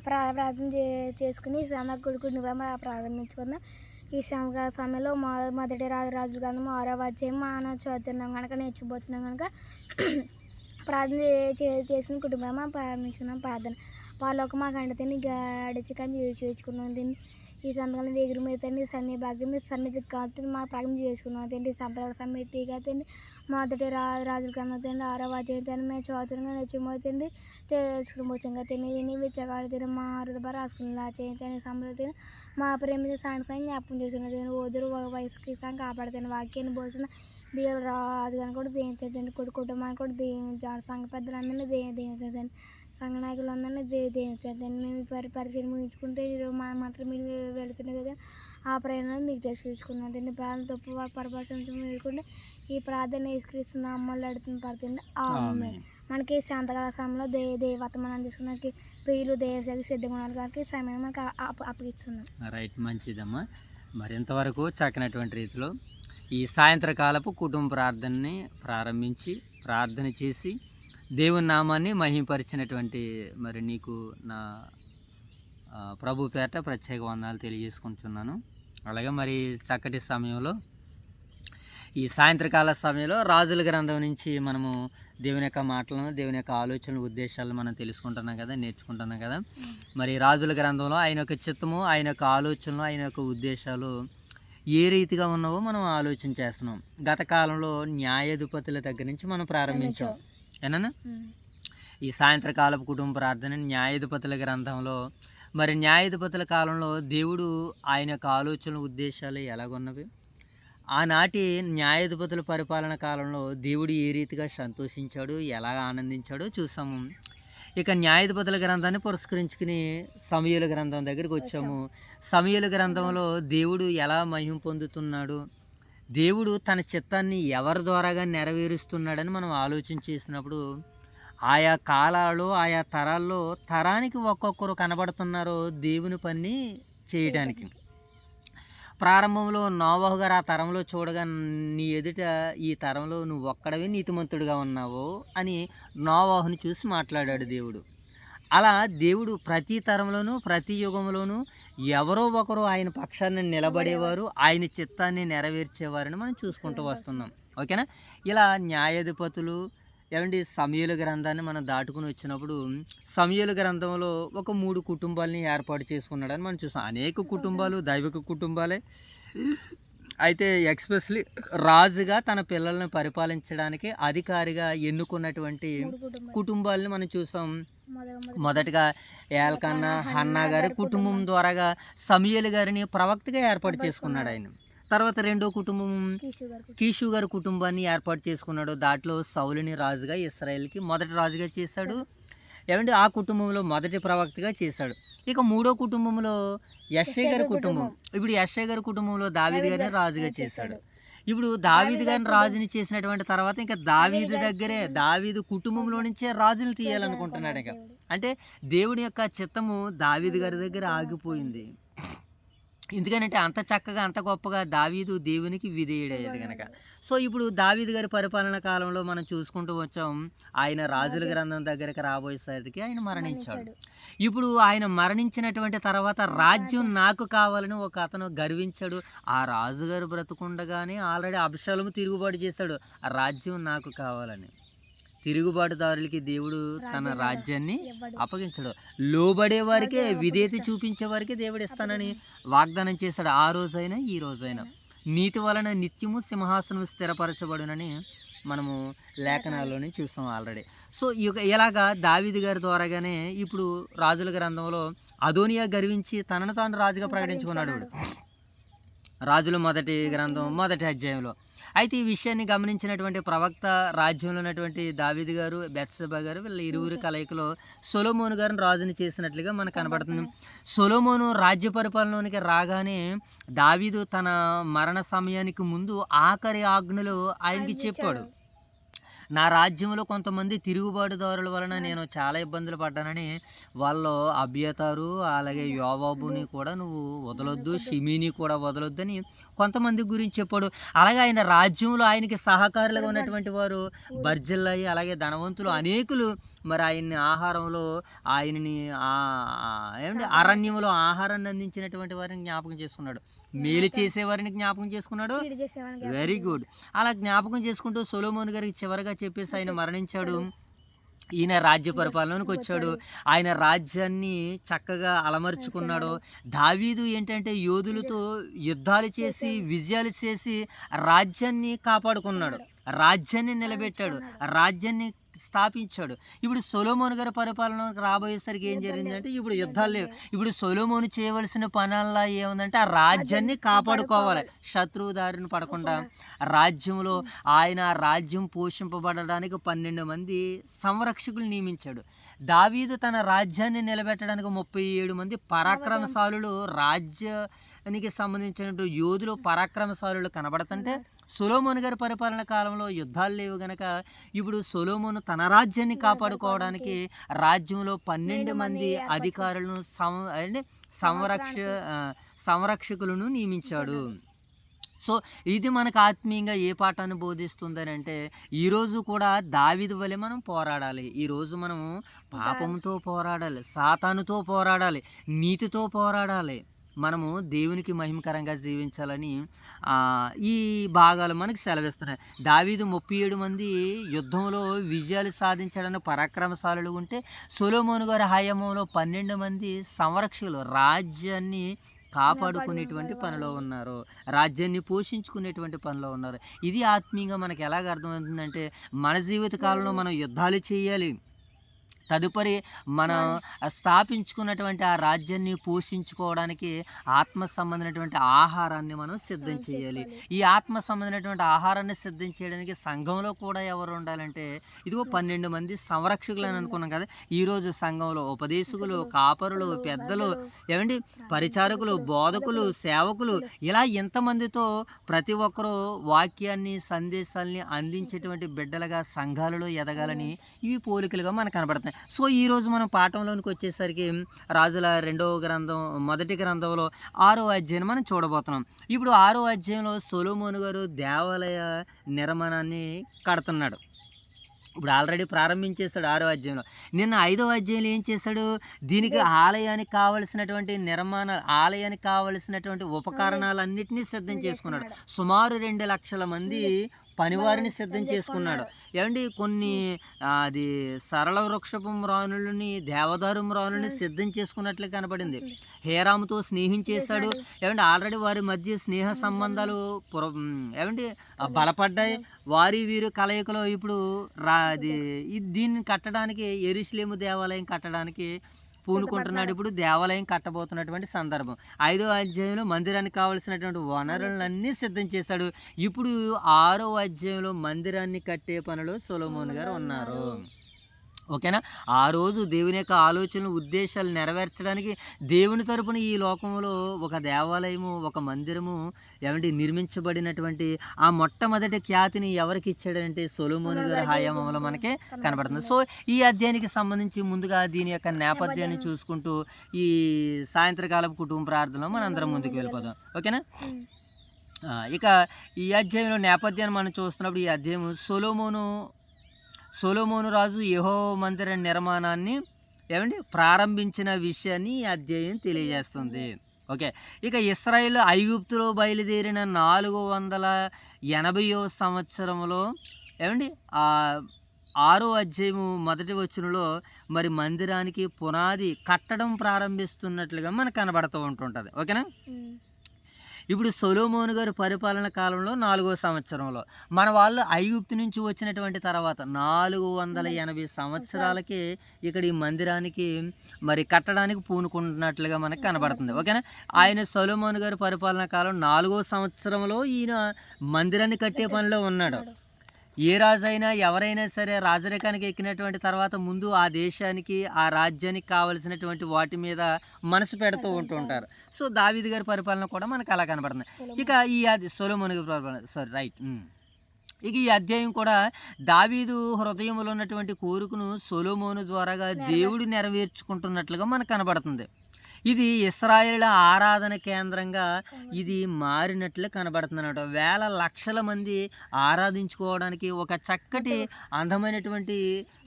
ప్రార్థన చేసుకుని సమకూడుకుని ప్రారంభించుకుందాం. ఈ సమయంలో మొదటి రాజు గ్రంథం 6వ అధ్యాయం మనం చదువుతున్నాం కనుక నేర్చుకుపోతున్నాం కనుక ప్రార్థన చేసిన కుటుంబం ప్రారంభించుకున్నాం. ప్రార్థన వాళ్ళొక మా గంట తిని గడిచి కానీ చూసుకున్నాం. తిని ఈ సంతకాలం వేగురు మీద తండ్రి సన్ని భాగ్యం సన్నిధి కాదు మా ప్రారంభం చేసుకున్నాం. తిండి సంప్రదాయ సమితిగా తిండి మొదటి రాజుల గ్రంథం తిండి 6వ అధ్యాయం తిని మేము చదువుతున్నాం నేర్చుకుపోతుంది తెలుసుకుని పోతుంగా తిని విని విచ్చగాడు తిని మా హృదయ రాసుకుని చేయండి సంప్రదాయం తిని మా ప్రేమ సాంగ్ జ్ఞాపకం చేస్తున్న తిని ఓదురు వయసుకి సాంగ్ కాపాడుతాను వాక్యాన్ని పోసిన బియ్యం రాజు కానీ కూడా దేయించండి కుటుంబాన్ని కూడా దేయించాడు. సంఘ పెద్దలందరినీ దేయించండి. సంఘ నాయకులు అందరినీ దేయించండి. మేము పరిచయం ముగించుకుంటే మాత్రం మీరు వెళుతున్నాయి కదా ఆ ప్రయాణాన్ని మీకు తెలుసుకున్నాను. దీన్ని ప్రార్థన తప్పు పరభాషణ మీరుకుంటే ఈ ప్రార్థన వేసుక్రీస్తున్న అమ్మలు అడుగుతున్న పడుతుంది. మనకి శాంతకాల సమయంలో వర్తమానం తీసుకున్నానికి పేర్లు దేవసేకి సిద్ధంగా ఉన్నారు కాబట్టి సమయం మనకి అప్పగిస్తున్నాం. రైట్, మంచిదమ్మా. మరి ఇంతవరకు చక్కనటువంటి రీతిలో ఈ సాయంత్రకాలపు కుటుంబ ప్రార్థనని ప్రారంభించి ప్రార్థన చేసి దేవుని నామాన్ని మహిమపరిచినటువంటి మరి నీకు నా ప్రభు పేట ప్రత్యేక వందనాలు తెలియజేసుకుంటున్నాను. అలాగే మరి చక్కటి సమయంలో ఈ సాయంత్రకాల సమయంలో రాజుల గ్రంథం నుంచి మనము దేవుని యొక్క మాటలను దేవుని యొక్క ఆలోచనలు ఉద్దేశాలను మనం తెలుసుకుంటున్నాం కదా, నేర్చుకుంటున్నాం కదా. మరి రాజుల గ్రంథంలో ఆయన యొక్క చిత్తము, ఆయన యొక్క ఆలోచనలు, ఆయన యొక్క ఉద్దేశాలు ఏ రీతిగా ఉన్నావో మనం ఆలోచన చేస్తున్నాం. గత కాలంలో న్యాయాధిపతుల దగ్గర నుంచి మనం ప్రారంభించాం ఏనా. ఈ సాయంత్రకాలపు కుటుంబ ప్రార్థన న్యాయాధిపతుల గ్రంథంలో మరి న్యాయాధిపతుల కాలంలో దేవుడు ఆయన యొక్క ఆలోచనలు ఉద్దేశాలు ఎలాగున్నవి, ఆనాటి న్యాయాధిపతుల పరిపాలన కాలంలో దేవుడు ఏ రీతిగా సంతోషించాడు, ఎలా ఆనందించాడో చూసాము. ఇక న్యాయాధిపతుల గ్రంథాన్ని పురస్కరించుకుని సమూయేలు గ్రంథం దగ్గరికి వచ్చాము. సమూయేలు గ్రంథంలో దేవుడు ఎలా మహిమ పొందుతున్నాడు, దేవుడు తన చిత్తాన్ని ఎవరి ద్వారాగా నెరవేరుస్తున్నాడని మనం ఆలోచన చేసినప్పుడు ఆయా కాలాల్లో ఆయా తరాల్లో తరానికి ఒక్కొక్కరు కనబడుతున్నారో దేవుని పని చేయడానికి. ప్రారంభంలో నోవహు గారు ఆ తరంలో చూడగా నీ ఎదుట ఈ తరంలో నువ్వు ఒక్కడవే నీతిమంతుడిగా ఉన్నావు అని నోవహుని చూసి మాట్లాడాడు దేవుడు. అలా దేవుడు ప్రతి తరంలోనూ ప్రతి యుగంలోనూ ఎవరో ఒకరు ఆయన పక్షాన్ని నిలబడేవారు, ఆయన చిత్తాన్ని నెరవేర్చేవారని మనం చూసుకుంటూ వస్తున్నాం. ఓకేనా. ఇలా న్యాయాధిపతులు సమూయేలు గ్రంథాన్ని మనం దాటుకుని వచ్చినప్పుడు సమూయేలు గ్రంథంలో ఒక 3 కుటుంబాలని ఏర్పాటు చేసుకున్నాడని మనం చూసాం. అనేక కుటుంబాలు దైవిక కుటుంబాలే, అయితే ఎక్స్పెషలీ రాజుగా తన పిల్లల్ని పరిపాలించడానికి అధికారిగా ఎన్నుకున్నటువంటి కుటుంబాలని మనం చూసాం. మొదటగా ఏల్కన్నా హన్నా గారి కుటుంబం ద్వారాగా సమూయేలు గారిని ప్రవక్తగా ఏర్పాటు చేసుకున్నాడు ఆయన. తర్వాత రెండో కుటుంబం కీషు గారి కుటుంబాన్ని ఏర్పాటు చేసుకున్నాడు. దాంట్లో సౌలుని రాజుగా ఇశ్రాయేల్కి మొదటి రాజుగా చేశాడు. ఆ కుటుంబంలో మొదటి ప్రవక్తగా చేశాడు. ఇక మూడో కుటుంబంలో యెషయా గారి కుటుంబం. ఇప్పుడు యెషయా గారి కుటుంబంలో దావీదు గారిని రాజుగా చేశాడు. ఇప్పుడు దావీదు గారిని రాజుని చేసినటువంటి తర్వాత ఇంకా దావీదు దగ్గరే దావీదు కుటుంబంలో నుంచే రాజుని తీయాలనుకుంటున్నాడు. ఇక అంటే దేవుని యొక్క చిత్తము దావీదు గారి దగ్గర ఆగిపోయింది. ఎందుకంటే అంత చక్కగా అంత గొప్పగా దావీదు దేవునికి విధేయుడయ్యేది కనుక. సో ఇప్పుడు దావీదు గారి పరిపాలన కాలంలో మనం చూసుకుంటూ వచ్చాం. ఆయన రాజుల గ్రంథం దగ్గరికి రాబోయేసరికి ఆయన మరణించాడు. ఇప్పుడు ఆయన మరణించినటువంటి తర్వాత రాజ్యం నాకు కావాలని ఒక అతను గర్వించాడు. ఆ రాజుగారు బ్రతుకుండగానే ఆల్రెడీ అబ్షాలోము తిరుగుబాటు చేశాడు, ఆ రాజ్యం నాకు కావాలని. తిరుగుబాటుదారులకి దేవుడు తన రాజ్యాన్ని అప్పగించాడు. లోబడే వారికే, విధేయత చూపించే వారికి దేవుడు ఇస్తానని వాగ్దానం చేశాడు. ఆ రోజైనా ఈ రోజైనా నీతి వలన నిత్యము సింహాసనం స్థిరపరచబడునని మనము లేఖనాల్లోనే చూస్తాం ఆల్రెడీ. సో ఇలాగా దావీదు గారి ద్వారాగానే ఇప్పుడు రాజుల గ్రంథంలో అదోనియా గర్వించి తనను తాను రాజుగా ప్రకటించుకున్నాడు రాజుల మొదటి గ్రంథం మొదటి అధ్యాయంలో. అయితే ఈ విషయాన్ని గమనించినటువంటి ప్రవక్త రాజ్యంలో ఉన్నటువంటి దావీదు గారు, బెత్షెబా గారు, వీళ్ళ ఇరువురి కలయికలో సొలొమోను గారిని రాజుని చేసినట్లుగా మనకు కనబడుతుంది. సొలొమోను రాజ్య పరిపాలనలోనికి రాగానే దావీదు తన మరణ సమయానికి ముందు ఆఖరి ఆజ్ఞలు ఆయనకి చెప్పాడు. నా రాజ్యంలో కొంతమంది తిరుగుబాటుదారుల వలన నేను చాలా ఇబ్బందులు పడ్డానని. వాళ్ళు అబ్యాతారు అలాగే యోవాబుని కూడా నువ్వు వదలొద్దు, షిమీని కూడా వదలొద్దని కొంతమంది గురించి చెప్పాడు. అలాగే ఆయన రాజ్యంలో ఆయనకి సహకారులుగా ఉన్నటువంటి వారు బర్జిల్లయి అలాగే ధనవంతులు అనేకులు మరి ఆయన్ని ఆహారంలో ఆయనని ఏమంటే అరణ్యంలో ఆహారాన్ని అందించినటువంటి వారిని జ్ఞాపకం చేసుకున్నాడు, మేలు చేసేవారిని జ్ఞాపకం చేసుకున్నాడు. Very good. అలా జ్ఞాపకం చేసుకుంటూ సొలొమోను గారికి చివరిగా చెప్పేసి ఆయన మరణించాడు. ఈయన రాజ్య పరిపాలనకు వచ్చాడు, ఆయన రాజ్యాన్ని చక్కగా అలమర్చుకున్నాడు. దావీదు ఏంటంటే యోధులతో యుద్ధాలు చేసి విజయాలు చేసి రాజ్యాన్ని కాపాడుకున్నాడు, రాజ్యాన్ని నిలబెట్టాడు, రాజ్యాన్ని స్థాపించాడు. ఇప్పుడు సొలొమోను గారి పరిపాలనకు రాబోయేసరికి ఏం జరిగిందంటే ఇప్పుడు యుద్ధాలు లేవు. ఇప్పుడు సొలొమోను చేయవలసిన పనుల్లో ఏముందంటే ఆ రాజ్యాన్ని కాపాడుకోవాలి, శత్రువు దారిని పడకుండా. రాజ్యంలో ఆయన రాజ్యం పోషింపబడడానికి 12 మంది సంరక్షకులు నియమించాడు. దావీదు తన రాజ్యాన్ని నిలబెట్టడానికి 37 మంది పరాక్రమశాలులు, రాజ్యానికి సంబంధించిన యోధులు పరాక్రమశాలులు కనబడుతుంటే సొలొమోను గారి పరిపాలన కాలంలో యుద్ధాలు లేవు గనక ఇప్పుడు సొలొమోను తన రాజ్యాన్ని కాపాడుకోవడానికి రాజ్యంలో 12 మంది అధికారులను సంరక్షకులను నియమించాడు. సో ఇది మనకు ఆత్మీయంగా ఏ పాఠాన్ని బోధిస్తుందని అంటే ఈరోజు కూడా దావీదు వలె మనం పోరాడాలి. ఈరోజు మనము పాపంతో పోరాడాలి, సాతానుతో పోరాడాలి, నీతితో పోరాడాలి. మనము దేవునికి మహిమకరంగా జీవించాలని ఈ భాగాలు మనకు సెలవిస్తున్నాయి. దావీదు 37 మంది యుద్ధంలో విజయాలు సాధించడానికి పరాక్రమశాలులు ఉంటే సొలొమోను గారి హయాంలో 12 మంది సంరక్షకులు రాజ్యాన్ని కాపాడుకునేటువంటి పనిలో ఉన్నారు, రాజ్యాన్ని పోషించుకునేటువంటి పనిలో ఉన్నారు. ఇది ఆత్మీయంగా మనకు ఎలాగ అర్థమవుతుందంటే మన జీవిత కాలంలో మనం యుద్ధాలు చేయాలి, తదుపరి మనం స్థాపించుకున్నటువంటి ఆ రాజ్యాన్ని పోషించుకోవడానికి ఆత్మ సంబంధమైనటువంటి ఆహారాన్ని మనం సిద్ధం చేయాలి. ఈ ఆత్మ సంబంధమైనటువంటి ఆహారాన్ని సిద్ధం చేయడానికి సంఘంలో కూడా ఎవరు ఉండాలంటే ఇదిగో 12 మంది సంరక్షకులు అని అనుకున్నాం కదా. ఈరోజు సంఘంలో ఉపదేశకులు, కాపరులు, పెద్దలు, ఏమండి పరిచారకులు, బోధకులు, సేవకులు, ఇలా ఎంతమందితో ప్రతి ఒక్కరూ వాక్యాన్ని సందేశాలని అందించేటువంటి బిడ్డలుగా సంఘాలలో ఎదగాలని ఇవి పోలికలుగా మనకు కనబడతాయి. సో ఈరోజు మనం పాఠంలోనికి వచ్చేసరికి రాజుల 2వ గ్రంథం 1వ గ్రంథంలో 6వ అధ్యాయం మనం చూడబోతున్నాం. ఇప్పుడు 6వ అధ్యాయంలో సొలొమోను గారు దేవాలయ నిర్మాణాన్ని కడుతున్నాడు. ఇప్పుడు ఆల్రెడీ ప్రారంభించేశాడు 6వ అధ్యాయంలో. నిన్న 5వ అధ్యాయంలో ఏం చేశాడు? దీనికి ఆలయానికి కావలసినటువంటి ఆలయానికి కావలసినటువంటి ఉపకరణాలన్నింటినీ సిద్ధం చేసుకున్నాడు. సుమారు 2 లక్షల మంది పనివారిని సిద్ధం చేసుకున్నాడు. ఏమండి కొన్ని అది సరళ వృక్షపు మ్రానులని, దేవదారు మ్రానులని సిద్ధం చేసుకున్నట్లు కనపడింది. హేరాముతో స్నేహం చేశాడు. ఏమంటే ఆల్రెడీ వారి మధ్య స్నేహ సంబంధాలు ఏమంటే బలపడ్డాయి. వారి వీరు కలయికలో ఇప్పుడు దీన్ని కట్టడానికి, యెరూషలేము దేవాలయం కట్టడానికి పూనుకుంటున్నాడు. ఇప్పుడు దేవాలయం కట్టబోతున్నటువంటి సందర్భం. 5వ అధ్యాయంలో మందిరానికి కావలసినటువంటి వనరులన్నీ సిద్ధం చేశాడు. ఇప్పుడు 6వ అధ్యాయంలో మందిరాన్ని కట్టే పనిలో సొలొమోను గారు ఉన్నారు. ఓకేనా? ఆ రోజు దేవుని యొక్క ఆలోచనలు, ఉద్దేశాలు నెరవేర్చడానికి దేవుని తరపున ఈ లోకంలో ఒక దేవాలయము, ఒక మందిరము ఏమంటే నిర్మించబడినటువంటి ఆ మొట్టమొదటి ఖ్యాతిని ఎవరికి ఇచ్చాడంటే సొలొమోను గారి హయాంలో మనకే కనబడుతుంది. సో ఈ అధ్యాయానికి సంబంధించి ముందుగా దీని యొక్క నేపథ్యాన్ని చూసుకుంటూ ఈ సాయంత్రకాలపు కుటుంబ ప్రార్థనలో మనం అందరం ముందుకు వెళ్ళిపోదాం. ఓకేనా? ఇక ఈ అధ్యాయంలో నేపథ్యాన్ని మనం చూస్తున్నప్పుడు ఈ అధ్యాయం సొలొమోను రాజు యెహోవా మందిర నిర్మాణాన్ని ఏమండి ప్రారంభించిన విషయాన్ని ఈ అధ్యాయం తెలియజేస్తుంది. ఓకే, ఇక ఇశ్రాయేలు ఐగుప్తులో బయలుదేరిన 480వ సంవత్సరంలో ఏమండి 6వ అధ్యాయము 1వ వచనంలో మరి మందిరానికి పునాది కట్టడం ప్రారంభిస్తున్నట్లుగా మనకు కనబడుతూ ఉంటుంటుంది. ఓకేనా? ఇప్పుడు సొలొమోను గారి పరిపాలన కాలంలో 4వ సంవత్సరంలో మన వాళ్ళు ఐగుప్తు నుంచి వచ్చినటువంటి తర్వాత 480 సంవత్సరాలకి ఇక్కడ ఈ మందిరానికి మరి కట్టడానికి పూనుకుంటున్నట్లుగా మనకు కనబడుతుంది. ఓకేనా? ఆయన సొలొమోను గారి పరిపాలన కాలం 4వ సంవత్సరంలో ఈయన మందిరాన్ని కట్టే పనిలో ఉన్నాడు. ఏ రాజైనా ఎవరైనా సరే రాజరికానికి ఎక్కినటువంటి తర్వాత ముందు ఆ దేశానికి, ఆ రాజ్యానికి కావలసినటువంటి వాటి మీద మనసు పెడుతూ ఉంటుంటారు. సో దావీదు గారి పరిపాలన కూడా మనకు అలా కనబడుతుంది. ఇక సొలొమోను గారి పరిపాలన ఇక ఈ అధ్యాయం కూడా దావీదు హృదయంలో ఉన్నటువంటి కోరికను సొలొమోను ద్వారాగా దేవుడు నెరవేర్చుకుంటున్నట్లుగా మనకు కనబడుతుంది. ఇది ఇశ్రాయేలు ఆరాధన కేంద్రంగా ఇది మారినట్లు కనబడుతుందన్నమాట. వేల లక్షల మంది ఆరాధించుకోవడానికి ఒక చక్కటి అందమైనటువంటి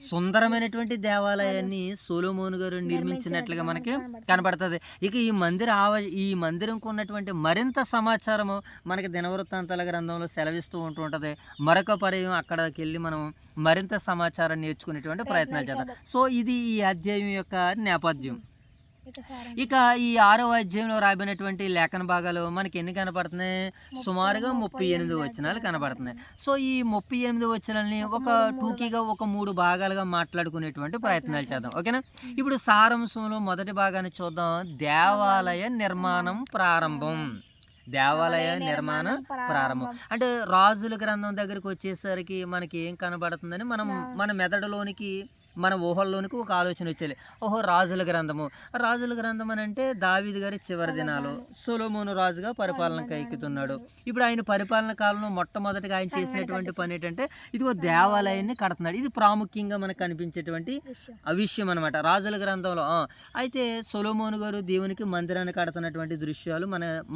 సుందరమైనటువంటి దేవాలయాన్ని సొలొమోను గారు నిర్మించినట్లుగా మనకి కనబడుతుంది. ఇక ఈ మందిరంకు ఉన్నటువంటి మరింత సమాచారము మనకి దినవృత్తాంతాల గ్రంథంలో సెలవిస్తూ ఉంటుంటుంది. మరొక పర్యం అక్కడికి వెళ్ళి మనం మరింత సమాచారం నేర్చుకునేటువంటి ప్రయత్నాలు చేద్దాం. సో ఇది ఈ అధ్యాయం యొక్క నేపథ్యం. ఇక ఈ 6వ అధ్యాయంలో రాబడినటువంటి లేఖన భాగాలు మనకి ఎన్ని కనపడుతున్నాయి? సుమారుగా 38 వచనాలు కనబడుతున్నాయి. సో ఈ 38 వచనాలని ఒక టూకీగా ఒక 3 భాగాలుగా మాట్లాడుకునేటువంటి ప్రయత్నాలు చేద్దాం. ఓకేనా? ఇప్పుడు సారాంశంలో మొదటి భాగాన్ని చూద్దాం. దేవాలయ నిర్మాణం ప్రారంభం. దేవాలయ నిర్మాణం ప్రారంభం అంటే రాజుల గ్రంథం దగ్గరికి వచ్చేసరికి మనకి ఏం కనబడుతుందని మన మెదడులోనికి మన ఊహల్లోనికి ఒక ఆలోచన వచ్చేది. ఓహో, రాజుల గ్రంథం అని అంటే దావీదు గారి చివరి దినాలు, సొలొమోను రాజుగా పరిపాలనకు ఎక్కుతున్నాడు. ఇప్పుడు ఆయన పరిపాలన కాలంలో మొట్టమొదటిగా ఆయన చేసినటువంటి పని ఏంటంటే ఇదిగో దేవాలయాన్ని కడుతున్నాడు. ఇది ప్రాముఖ్యంగా మనకు కనిపించేటువంటి విషయం అనమాట రాజుల గ్రంథంలో. అయితే సొలొమోను గారు దేవునికి మందిరాన్ని కడుతున్నటువంటి దృశ్యాలు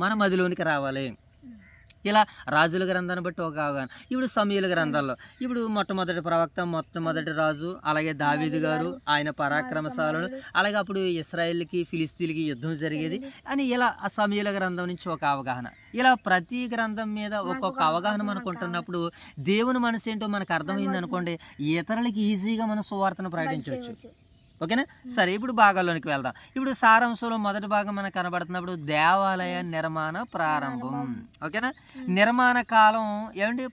మన మదిలోనికి రావాలి. ఇలా రాజుల గ్రంథాన్ని బట్టి ఒక అవగాహన. ఇప్పుడు సమూయేలు గ్రంథాల్లో ఇప్పుడు మొట్టమొదటి ప్రవక్త, మొట్టమొదటి రాజు, అలాగే దావీదు గారు, ఆయన పరాక్రమశాలుడు, అలాగే అప్పుడు ఇశ్రాయేలుకి ఫిలిస్తీన్లకి యుద్ధం జరిగేది అని ఇలా ఆ సమూయేలు గ్రంథం నుంచి ఒక అవగాహన. ఇలా ప్రతి గ్రంథం మీద ఒక్కొక్క అవగాహన మనకు ఉంటున్నప్పుడు దేవుని మనసు ఏంటో మనకు అర్థమైంది అనుకోండి, ఇతరులకి ఈజీగా మన సువార్తను ప్రకటించవచ్చు. ఓకేనా? సరే, ఇప్పుడు భాగాల్లోనికి వెళ్దాం. ఇప్పుడు సారాంశంలో మొదటి భాగం మనకు కనబడుతున్నప్పుడు దేవాలయ నిర్మాణ ప్రారంభం. ఓకేనా? నిర్మాణ కాలం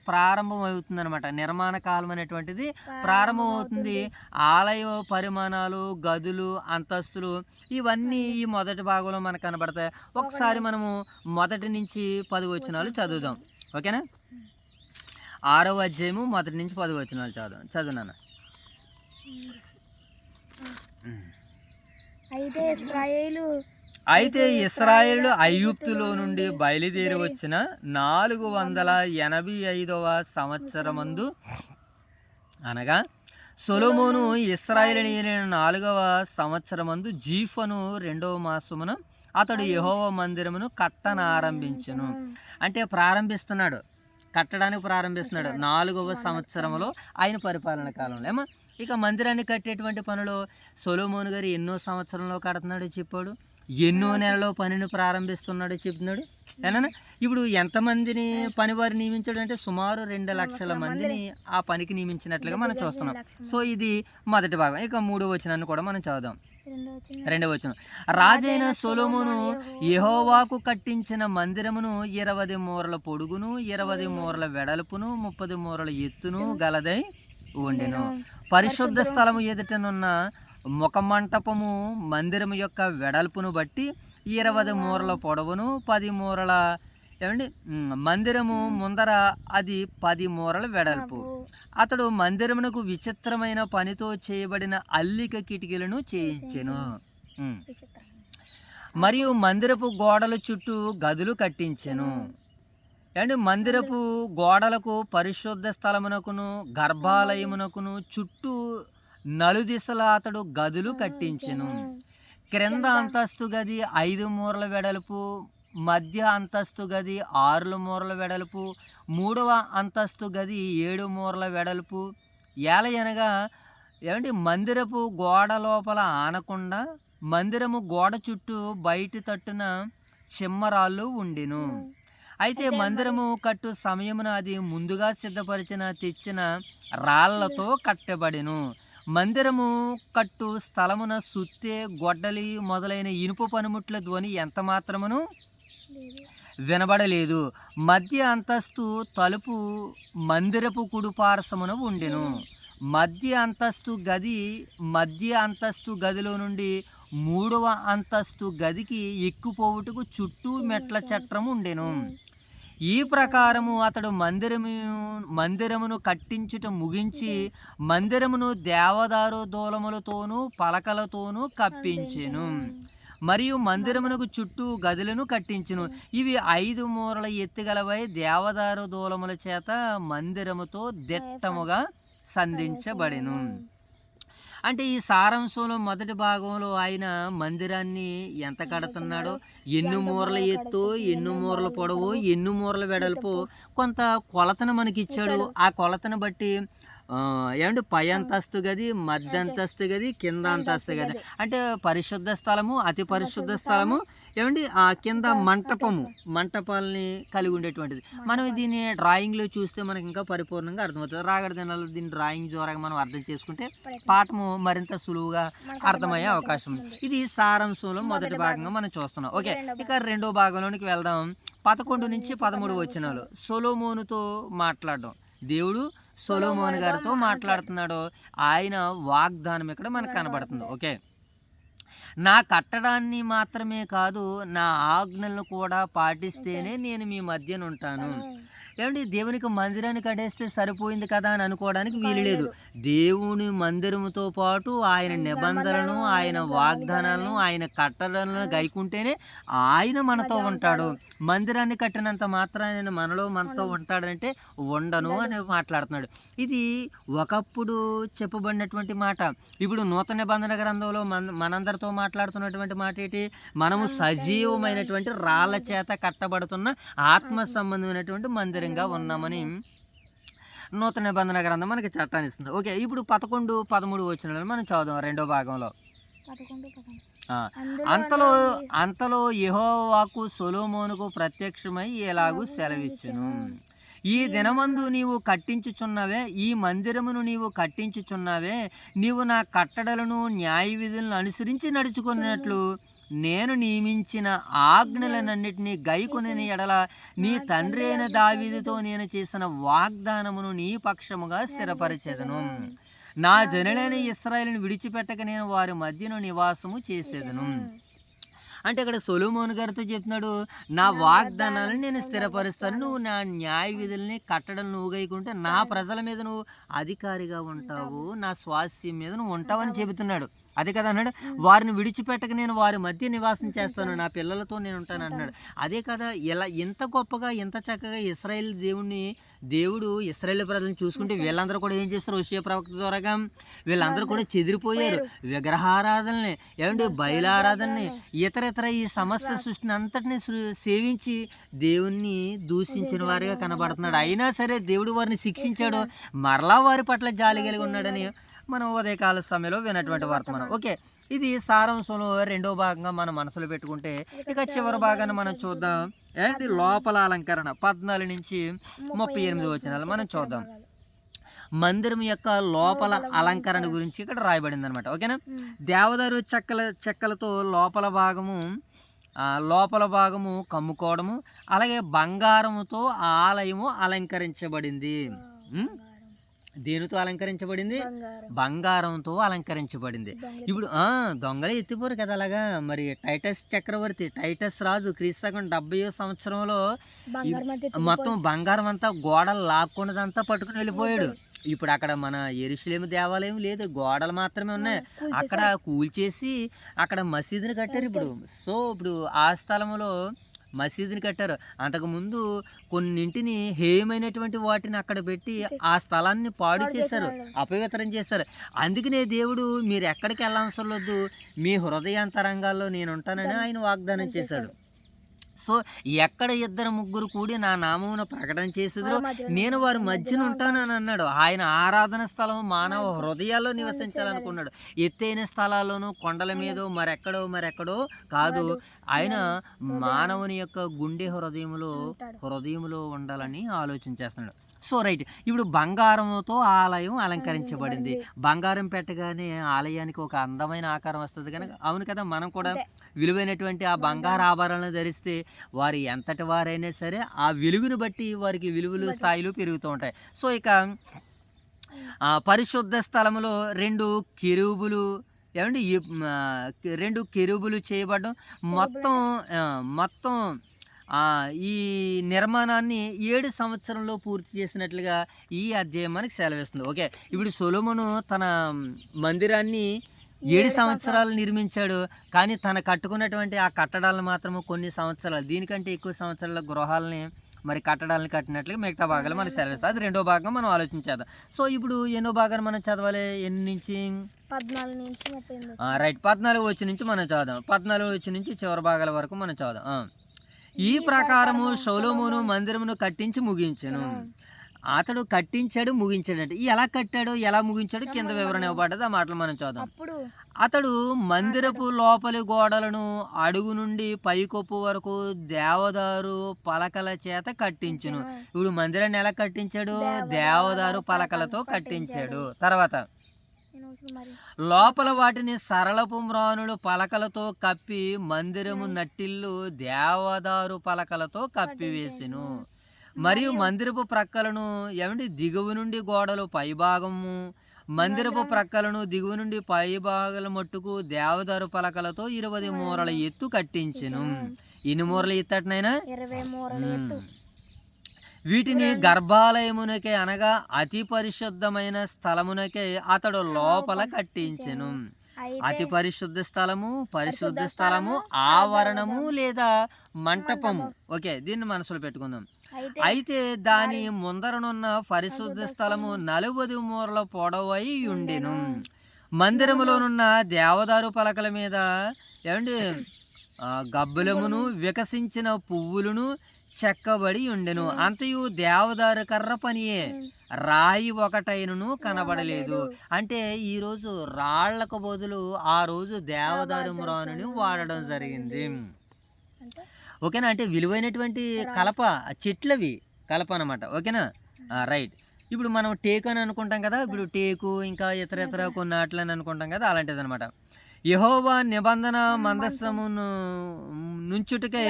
ప్రారంభం అవుతుంది అనమాట. నిర్మాణ కాలం అనేటువంటిది ప్రారంభం అవుతుంది. ఆలయ పరిమాణాలు, గదులు, అంతస్తులు ఇవన్నీ ఈ మొదటి భాగంలో మనకు కనబడతాయి. ఒకసారి మనము మొదటి నుంచి 10 వచనాలు చదువుదాం. ఓకేనా? 6వ అధ్యాయము మొదటి నుంచి 10 వచనాలు చదువునాను. అయితే ఇశ్రాయేలు ఐగుప్తులో నుండి బయలుదేరి వచ్చిన 485వ సంవత్సరమందు అనగా సొలొమోను ఇశ్రాయేలు 4వ సంవత్సరమందు జీఫను 2వ మాసమున అతడు యెహోవా మందిరమును కట్టనారంభించెను. అంటే కట్టడానికి ప్రారంభిస్తున్నాడు 4వ సంవత్సరంలో ఆయన పరిపాలన కాలంలో. ఏమో ఇక మందిరాన్ని కట్టేటువంటి పనులు సొలొమోను గారు ఎన్నో సంవత్సరంలో కడుతున్నాడో చెప్పాడు, ఎన్నో నెలలో పనిని ప్రారంభిస్తున్నాడో చెప్తున్నాడు. ఏనా? ఇప్పుడు ఎంతమందిని పనివారు నియమించాడు అంటే సుమారు 2 లక్షల మందిని ఆ పనికి నియమించినట్లుగా మనం చూస్తున్నాం. సో ఇది మొదటి భాగం. ఇక 3వ వచనాన్ని కూడా మనం చదువుదాం. 2వ వచనం. రాజైన సొలొమోను యెహోవాకు కట్టించిన మందిరమును 20 మూరల పొడుగును, 20 మూరల వెడల్పును, 30 మూరల ఎత్తును గలదై ఉండెను. పరిశుద్ధ స్థలము ఎదుటనున్న ముఖమంటపము మందిరము యొక్క వెడల్పును బట్టి 20 మూరల పొడవును, 10 మూరల మందిరము ముందర అది 10 మూరల వెడల్పు. అతడు మందిరమునకు విచిత్రమైన పనితో చేయబడిన అల్లిక కిటికీలను చేయించెను. మరియు మందిరపు గోడల చుట్టూ గదులు కట్టించెను. మందిరపు గోడలకు, పరిశుద్ధ స్థలమునకును, గర్భాలయమునకును చుట్టూ నలుదిశల అతడు గదులు కట్టించెను. క్రింద అంతస్తు గది 5 మూరల వెడల్పు, మధ్య అంతస్తు గది 6 మూరల వెడల్పు, 3వ అంతస్తు గది 7 మూరల వెడల్పు. ఏలయనగా మందిరపు గోడ లోపల ఆనకుండా మందిరము గోడ చుట్టూ బయటి తట్టున చిమ్మరాళ్ళు ఉండెను. అయితే మందిరము కట్టు సమయమున అది ముందుగా తెచ్చిన రాళ్లతో కట్టబడెను. మందిరము కట్టు స్థలమున సుత్తె, గొడ్డలి మొదలైన ఇనుప పనిముట్ల ధ్వని ఎంత మాత్రమును వినబడలేదు. మధ్య అంతస్తు తలుపు మందిరపు కుడిపార్శ్వమున ఉండెను. మధ్య అంతస్తు గదిలో నుండి 3వ అంతస్తు గదికి ఎక్కుపోవుటకు చుట్టూ మెట్ల చట్రము ఉండెను. ఈ ప్రకారము అతడు మందిరమును కట్టించుట ముగించి మందిరమును దేవదారు దూలములతోనూ పలకలతోనూ కప్పించెను. మరియు మందిరమునకు చుట్టూ గదులను కట్టించును. ఇవి 5 మూరల ఎత్తుగలవై దేవదారు దూలముల చేత మందిరముతో దిట్టముగా సంధించబడెను. అంటే ఈ సారాంశంలో మొదటి భాగంలో ఆయన మందిరాన్ని ఎంత కడుతున్నాడో, ఎన్ని మూరల ఎత్తు, ఎన్ని మూరల పొడవు, ఎన్ని మూరల వెడల్పు, కొంత కొలతను మనకి ఇచ్చాడు. ఆ కొలతను బట్టి ఏమంటే పై అంతస్తు గది, మధ్య అంతస్తు గది, కింద అంతస్తు గది, అంటే పరిశుద్ధ స్థలము, అతి పరిశుద్ధ స్థలము, ఏమండి ఆ కింద మంటపాలని కలిగి ఉండేటువంటిది. మనం దీన్ని డ్రాయింగ్లో చూస్తే మనకి ఇంకా పరిపూర్ణంగా అర్థమవుతుంది. రాగడ దినాల్లో దీన్ని డ్రాయింగ్ ద్వారా మనం అర్థం చేసుకుంటే పాఠము మరింత సులువుగా అర్థమయ్యే అవకాశం ఉంది. ఇది సారాంశంలో మొదటి భాగంగా మనం చూస్తున్నాం. ఓకే, ఇక రెండో భాగంలోనికి వెళ్దాం. 11 నుంచి 13 వచనాలు సొలొమోనుతో మాట్లాడడం. దేవుడు సొలొమోను గారితో మాట్లాడుతున్నాడు. ఆయన వాగ్దానం ఇక్కడ మనకు కనబడుతుంది. ఓకే, నా కట్టడాన్ని మాత్రమే కాదు, నా ఆజ్ఞలను కూడా పాటిస్తేనే నేను మీ మధ్యన ఉంటాను. ఏమంటే దేవునికి మందిరాన్ని కట్టేస్తే సరిపోయింది కదా అని అనుకోవడానికి వీలు లేదు. దేవుని మందిరముతో పాటు ఆయన నిబంధనలను, ఆయన వాగ్దానాలను, ఆయన కట్టడలను గైకుంటేనే ఆయన మనతో ఉంటాడు. మందిరాన్ని కట్టినంత మాత్రాన మనతో ఉంటాడంటే ఉండను అని మాట్లాడుతున్నాడు. ఇది ఒకప్పుడు చెప్పబడినటువంటి మాట. ఇప్పుడు నూతన నిబంధన గ్రంథంలో మనందరితో మాట్లాడుతున్నటువంటి మాట ఏంటి? మనము సజీవమైనటువంటి రాళ్ళ చేత కట్టబడుతున్న ఆత్మ సంబంధమైనటువంటి మందిరంగా ఉన్నామని నూతన నిబంధన గ్రంథం మనకి చట్టాన్ని ఇస్తుంది. ఓకే, ఇప్పుడు 11, 13 వచనాలను మనం చదువుదాం రెండో భాగంలో. అంతలో యెహోవా వాక్కు సొలొమోనుకు ప్రత్యక్షమై ఎలాగూ సెలవిచ్చెను. ఈ దినమందు నీవు కట్టించుచున్నవే, ఈ మందిరమును నీవు కట్టించుచున్నవే, నీవు నా కట్టడలను న్యాయ విధులను అనుసరించి నడుచుకున్నట్లు నేను నియమించిన ఆజ్ఞలనన్నిటినీ గైకొనిన ఎడల నీ తండ్రి అయిన దావీదుతో నేను చేసిన వాగ్దానమును నీ పక్షముగా స్థిరపరిచెదను. నా జనులైన ఇశ్రాయేలును విడిచిపెట్టక నేను వారి మధ్యను నివాసము చేసేదను. అంటే ఇక్కడ సొలొమోను గారితో చెప్తున్నాడు, నా వాగ్దానాలను నేను స్థిరపరుస్తాను, నువ్వు నా న్యాయ విధుల్ని కట్టడం నువ్వు గైకుంటే నా ప్రజల మీద నువ్వు అధికారిగా ఉంటావు, నా స్వాస్థ్యం మీద నువ్వు ఉంటావని చెబుతున్నాడు. అదే కదా అన్నాడు, వారిని విడిచిపెట్టక నేను వారి మధ్య నివాసం చేస్తాను, నా పిల్లలతో నేను ఉంటాను అన్నాడు. అదే కదా, ఇలా ఎంత గొప్పగా ఎంత చక్కగా దేవుడు ఇశ్రాయేల్ ప్రజలను చూసుకుంటే వీళ్ళందరూ కూడా ఏం చేస్తారు? హోషేయ ప్రవక్త ద్వారాగా వీళ్ళందరూ కూడా చెదిరిపోయారు. విగ్రహారాధనని, ఏమంటే బయలారాధనని, ఇతర ఈ సమస్త సృష్టిని అంతటిని సేవించి దేవుణ్ణి దూషించిన వారిగా కనబడుతున్నాడు. అయినా సరే దేవుడు వారిని శిక్షించాడు, మరలా వారి పట్ల జాలి కలిగి ఉన్నాడని మనం ఉదయకాల సమయంలో వినటువంటి వర్తమానం. ఓకే, ఇది సారాంశంలో రెండో భాగంగా మనం మనసులో పెట్టుకుంటే ఇక చివరి భాగాన్ని మనం చూద్దాం. ఏంటి లోపల అలంకరణ 14 నుంచి 38 వచనాలు మనం చూద్దాం. మందిరం యొక్క లోపల అలంకరణ గురించి ఇక్కడ రాయబడింది అనమాట. ఓకేనా, దేవదారు చెక్కలతో లోపల భాగము కమ్ముకోవడము, అలాగే బంగారముతో ఆలయము అలంకరించబడింది. దేనితో అలంకరించబడింది? బంగారంతో అలంకరించబడింది. ఇప్పుడు దొంగలే ఎత్తిపోరు కదా అలాగా. మరి టైటస్ రాజు క్రీస్తు 70వ సంవత్సరంలో మొత్తం బంగారం అంతా గోడలు లాక్కున్నదంతా పట్టుకుని వెళ్ళిపోయాడు. ఇప్పుడు అక్కడ మన యెరూషలేము దేవాలయం లేదు, గోడలు మాత్రమే ఉన్నాయి. అక్కడ కూల్చేసి అక్కడ మసీదుని కట్టారు. ఇప్పుడు ఆ స్థలంలో మసీదుని కట్టారు. అంతకుముందు కొన్నింటిని హేయమైనటువంటి వాటిని అక్కడ పెట్టి ఆ స్థలాన్ని పాడు చేశారు, అపవిత్రం చేశారు. అందుకనే దేవుడు మీరు ఎక్కడికి వెళ్ళవసరం లేదు, మీ హృదయాంతరంగాల్లో నేను ఉంటానని ఆయన వాగ్దానం చేశాడు. సో ఎక్కడ 2-3 కూడి నా నామమును ప్రకటన చేసేదో నేను వారి మధ్యన ఉంటానని అన్నాడు. ఆయన ఆరాధన స్థలం మానవ హృదయాల్లో నివసించాలనుకున్నాడు. ఎత్తైన స్థలాల్లోనూ కొండల మీద మరెక్కడో కాదు, ఆయన మానవుని యొక్క గుండె హృదయంలో ఉండాలని ఆలోచన చేస్తున్నాడు. సో రైట్, ఇప్పుడు బంగారంతో ఆలయం అలంకరించబడింది. బంగారం పెట్టగానే ఆలయానికి ఒక అందమైన ఆకారం వస్తుంది కనుక, అవును కదా, మనం కూడా విలువైనటువంటి ఆ బంగారు ఆభరణాలను ధరిస్తే వారు ఎంతటి వారైనా సరే ఆ వెలుగును బట్టి వారికి విలువలు స్థాయిలు పెరుగుతూ ఉంటాయి. సో ఇక పరిశుద్ధ స్థలములో 2 కెరూబులు చేయబడడం, మొత్తం ఈ నిర్మాణాన్ని 7 సంవత్సరంలో పూర్తి చేసినట్లుగా ఈ అధ్యాయం మనకి సెలవిస్తుంది. ఓకే, ఇప్పుడు సొలొమోను తన మందిరాన్ని 7 సంవత్సరాలు నిర్మించాడు. కానీ తన కట్టుకున్నటువంటి ఆ కట్టడాలను మాత్రము కొన్ని సంవత్సరాలు, దీనికంటే ఎక్కువ సంవత్సరాల గృహాలని కట్టడాలను కట్టినట్లుగా మిగతా భాగాలు మనకి సెలవిస్తుంది. అది రెండో భాగం మనం ఆలోచించేద్దాం. సో ఇప్పుడు ఎన్నో భాగాన్ని మనం చదవాలి? 8 నుంచి 14 నుంచి 38 రైట్. 14 వచ్చి నుంచి మనం చదుదాం. 14 వచ్చి నుంచి చివరి భాగాల వరకు మనం చదుదాం. ఈ ప్రకారము సొలొమోను మందిరమును కట్టించి ముగించెను. అతడు కట్టించాడు, ముగించాడు. అంటే ఎలా కట్టాడు, ఎలా ముగించాడు కింద వివరణ ఇవ్వబడ్డది. ఆ మాటలు మనం చదుదాం. అప్పుడు అతడు మందిరపు లోపలి గోడలను అడుగు నుండి పైకొప్పు వరకు దేవదారు పలకల చేత కట్టించును. ఇప్పుడు మందిరాన్ని ఎలా కట్టించాడు? దేవదారు పలకలతో కట్టించాడు. తర్వాత లోపల వాటిని సరళపు మ్రానులు పలకలతో కప్పి మందిరము నట్టిల్లు దేవదారు పలకలతో కప్పివేసెను. మరియు మందిరపు ప్రక్కలను దిగువ నుండి గోడలు పైభాగము, మందిరపు ప్రక్కలను దిగువ నుండి పైభాగాల మట్టుకు దేవదారు పలకలతో 20 మూరల ఎత్తు కట్టించెను. ఎన్ని మూరల ఎత్తు అటనైనా? 20 మూరల ఎత్తు. వీటిని గర్భాలయమునకే అనగా అతి పరిశుద్ధమైన స్థలమునకే అతడు లోపల కట్టించెను. అతి పరిశుద్ధ స్థలము, పరిశుద్ధ స్థలము, ఆవరణము లేదా మంటపము. ఓకే, దీన్ని మనసులో పెట్టుకుందాం. అయితే దాని ముందరనున్న పరిశుద్ధ స్థలము 40 మూరల పొడవై ఉండెను. మందిరములోనున్న దేవదారు పలకల మీద గబ్బులమును వికసించిన పువ్వులను చెక్కబడి ఉండెను. అంతయు దేవదారు కర్ర పనియే, రాయి ఒకటైనను కనబడలేదు. అంటే ఈరోజు రాళ్లకు బదులు ఆ రోజు దేవదారు మ్రానుని వాడడం జరిగింది. ఓకేనా? అంటే విలువైనటువంటి కలప, చెట్లవి కలప అనమాట. ఓకేనా? రైట్. ఇప్పుడు మనం టేకు అని అనుకుంటాం కదా. ఇప్పుడు టేకు ఇంకా ఇతర కొన్ని ఆటలని అనుకుంటాం కదా, అలాంటిది అనమాట. యెహోవా నిబంధన మందసమును నుంచుటకై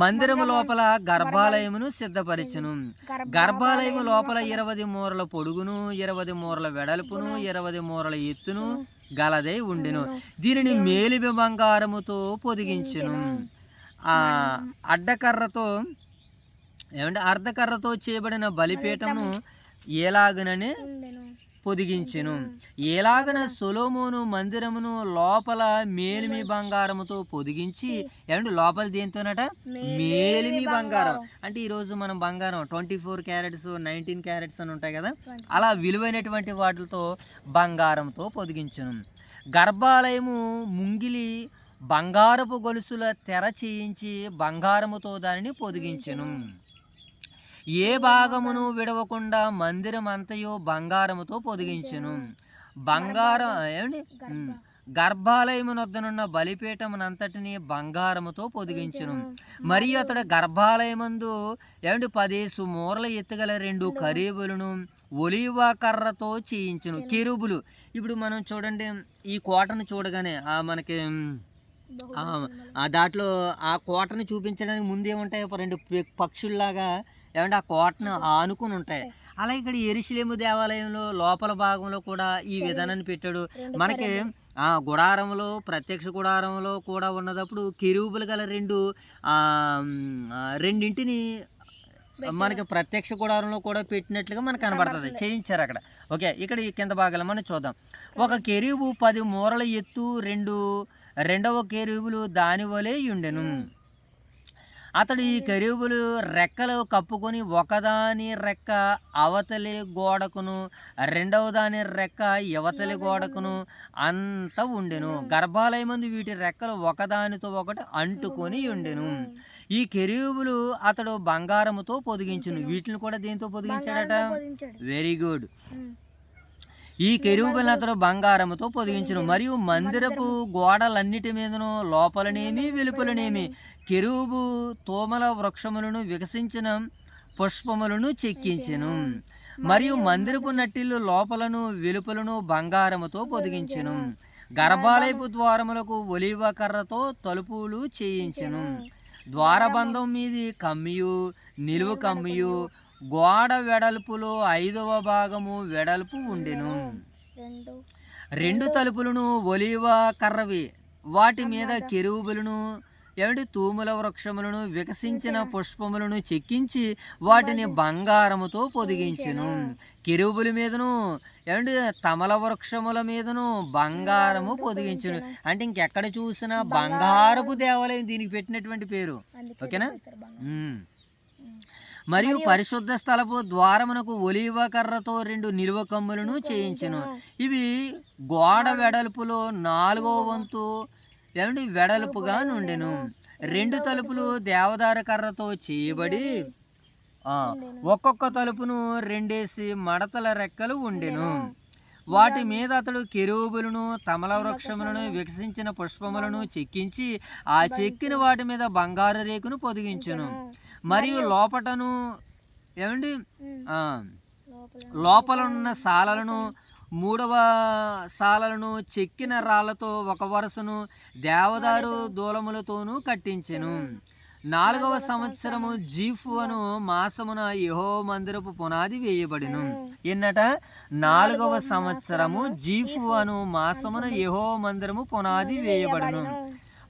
మందిరము లోపల గర్భాలయమును సిద్ధపరిచెను. గర్భాలయము లోపల 20 మూరల పొడుగును, 20 మూరల వెడల్పును, 20 మూరల ఎత్తును గలదై ఉండెను. దీనిని మేలిమి బంగారముతో పొదిగించెను. అర్ధకర్రతో చేయబడిన బలిపీఠమును ఏలాగనని పొదిగించెను. ఏలాగన సొలొమోను మందిరమును లోపల మేలిమి బంగారముతో పొదిగించి, లోపల దేంతోనట? మేలిమి బంగారం. అంటే ఈరోజు మనం బంగారం 24 క్యారెట్స్, 19 క్యారెట్స్ అని ఉంటాయి కదా, అలా విలువైనటువంటి వాటితో బంగారంతో పొదిగించెను. గర్భాలయము ముంగిలి బంగారపు గొలుసుల తెర చేయించి బంగారముతో దానిని పొదిగించెను. ఏ భాగమును విడవకుండా మందిరం అంతయు బంగారముతో పొదిగించెను. గర్భాలయమునొద్దనున్న బలిపీఠమునంతటిని బంగారముతో పొదిగించెను. మరియు అతడు గర్భాలయమందు 10 మూరల ఎత్తుగల 2 కరీబులను ఒలీవ కర్రతో చేయించును. కెరూబులు. ఇప్పుడు మనం చూడండి, ఈ కోటను చూడగానే మనకి దాంట్లో ఆ కోటను చూపించడానికి ముందేముంటాయి? 2 పక్షుల్లాగా ఆ కోటను ఆనుకుని ఉంటాయి. అలా ఇక్కడ యెరూషలేము దేవాలయంలో లోపల భాగంలో కూడా ఈ విధానాన్ని పెట్టాడు. మనకి గుడారంలో, ప్రత్యక్ష గుడారంలో కూడా ఉన్నదప్పుడు కెరూబులు గల 2 రెండింటిని మనకి ప్రత్యక్ష గుడారంలో కూడా పెట్టినట్లుగా మనకు కనబడుతుంది. చేయించారు అక్కడ. ఓకే, ఇక్కడ ఈ కింద భాగాలు మనం చూద్దాం. ఒక కెరూబు 10 మూరల ఎత్తు, రెండవ కెరూబులు దాని వలె ఉండెను. అతడు ఈ కెరూబులు రెక్కలు కప్పుకొని ఒకదాని రెక్క అవతలి గోడకును, రెండవ దాని రెక్క యువతలి గోడకును అంత ఉండెను. గర్భాలయమందు వీటి రెక్కలు ఒకదానితో ఒకటి అంటుకొని ఉండెను. ఈ కెరూబులు అతడు బంగారముతో పొదిగించును. వీటిని కూడా దేంతో పొదిగించాడట? Very good. ఈ కెరూబులను అతడు బంగారముతో పొదిగించును. మరియు మందిరపు గోడలన్నిటి మీదను లోపలనేమి వెలుపలనేమి కెరూబు తోమల వృక్షములను వికసించిన పుష్పములను చెక్కించెను. మరియు మందిరపు నట్టిల్లు లోపలను వెలుపలను బంగారముతో పొదిగించెను. గర్భాలయపు ద్వారములకు ఒలీవ కర్రతో తలుపులు చేయించెను. ద్వారబంధం మీది కమ్మియు, నిలువు కమ్మియు, గోడ వెడల్పులో 5వ భాగము వెడల్పు ఉండెను. 2 తలుపులను ఒలీవ కర్రవి, వాటి మీద కెరూబులను తూముల వృక్షములను వికసించిన పుష్పములను చెక్కించి వాటిని బంగారముతో పొదిగించెను. కెరూబుల మీదను తమల వృక్షముల మీదను బంగారము పొదిగించెను. అంటే ఇంకెక్కడ చూసినా బంగారపు దేవాలయం దీనికి పెట్టినటువంటి పేరు. ఓకేనా? మరియు పరిశుద్ధ స్థలపు ద్వారమునకు ఒలీవ కర్రతో 2 నిలువ కమ్ములను చేయించెను. ఇవి గోడ వెడల్పులో 4వ వంతు వెడల్పుగా నుండెను. 2 తలుపులు దేవదార కర్రతో చేయబడి ఒక్కొక్క తలుపును 2 మడతల రెక్కలు ఉండెను. వాటి మీద అతడు కెరూబులను, తమల వృక్షములను, వికసించిన పుష్పములను చెక్కించి ఆ చెక్కిన వాటి మీద బంగారు రేకును పొదిగించును. మరియు లోపటను లోపలనున్న సాలలను, 3వ సాలలను చెక్కిన రాళ్లతో ఒక వరుసను దేవదారు దూలములతోనూ కట్టించెను. 4వ సంవత్సరము జీఫు అను మాసమున యెహోవా మందిరపు పునాది వేయబడిను. ఎన్నట 4వ సంవత్సరము జీఫు అను మాసమున యెహోవా మందిరము పునాది వేయబడును.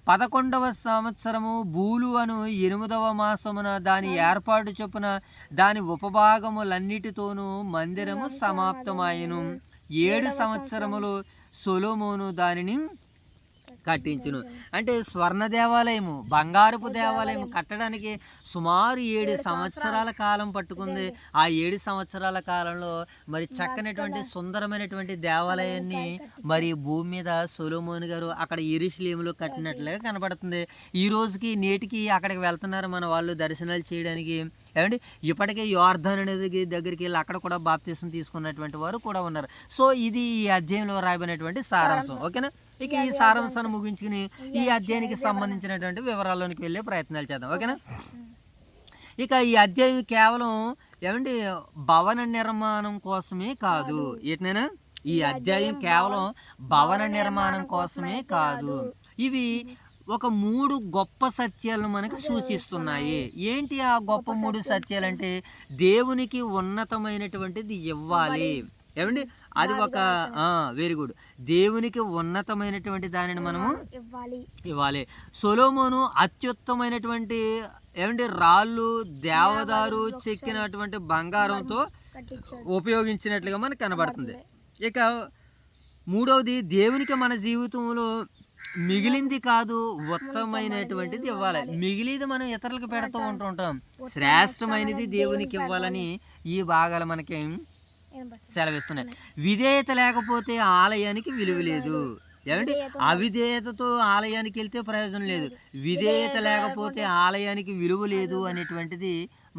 11వ సంవత్సరము బూలు అను 8వ మాసమున దాని ఏర్పాటు చొప్పున దాని ఉపభాగములన్నిటితోనూ మందిరము సమాప్తమాయెను. 7 సంవత్సరములు సొలొమోను దానిని కట్టించును. అంటే స్వర్ణ దేవాలయము, బంగారపు దేవాలయం కట్టడానికి సుమారు 7 సంవత్సరాల కాలం పట్టుకుంది. ఆ 7 సంవత్సరాల కాలంలో మరి చక్కనటువంటి సుందరమైనటువంటి దేవాలయాన్ని మరి భూమి మీద సొలొమోను గారు అక్కడ యెరూషలేములో కట్టినట్లుగా కనబడుతుంది. ఈ రోజుకి నేటికి అక్కడికి వెళ్తున్నారు మన వాళ్ళు దర్శనాలు చేయడానికి. ఇప్పటికే యోర్దాను నది దగ్గరికి వెళ్ళి అక్కడ కూడా బాప్తిసం తీసుకున్నటువంటి వారు కూడా ఉన్నారు. సో ఇది ఈ అధ్యాయంలో రాయబడినటువంటి సారాంశం. ఓకేనా? ఇక ఈ సారాంశాన్ని ముగించుకుని ఈ అధ్యాయానికి సంబంధించినటువంటి వివరాల్లోనికి వెళ్ళే ప్రయత్నాలు చేద్దాం. ఓకేనా? ఇక ఈ అధ్యాయం కేవలం భవన నిర్మాణం కోసమే కాదు. ఏంటనేనా? ఈ అధ్యాయం కేవలం భవన నిర్మాణం కోసమే కాదు. ఇవి ఒక 3 గొప్ప సత్యాలను మనకు సూచిస్తున్నాయి. ఏంటి ఆ గొప్ప 3 సత్యాలు అంటే, దేవునికి ఉన్నతమైనటువంటిది ఇవ్వాలి. అది ఒక వెరీ గుడ్. దేవునికి ఉన్నతమైనటువంటి దానిని మనము ఇవ్వాలి. సొలొమోను అత్యుత్తమైనటువంటి రాళ్ళు, దేవదారు చెక్కినటువంటి బంగారంతో ఉపయోగించినట్లుగా మనకు కనబడుతుంది. ఇక 3వది, దేవునికి మన జీవితంలో మిగిలింది కాదు ఉత్తమమైనటువంటిది ఇవ్వాలి. మిగిలిది మనం ఇతరులకు పెడుతూ ఉంటుంటాం. శ్రేష్టమైనది దేవునికి ఇవ్వాలని ఈ భాగాలు మనకి సెలవిస్తున్నాయి. విధేయత లేకపోతే ఆలయానికి విలువ లేదు. అవిధేయతతో ఆలయానికి వెళ్తే ప్రయోజనం లేదు. విధేయత లేకపోతే ఆలయానికి విలువ లేదు అనేటువంటిది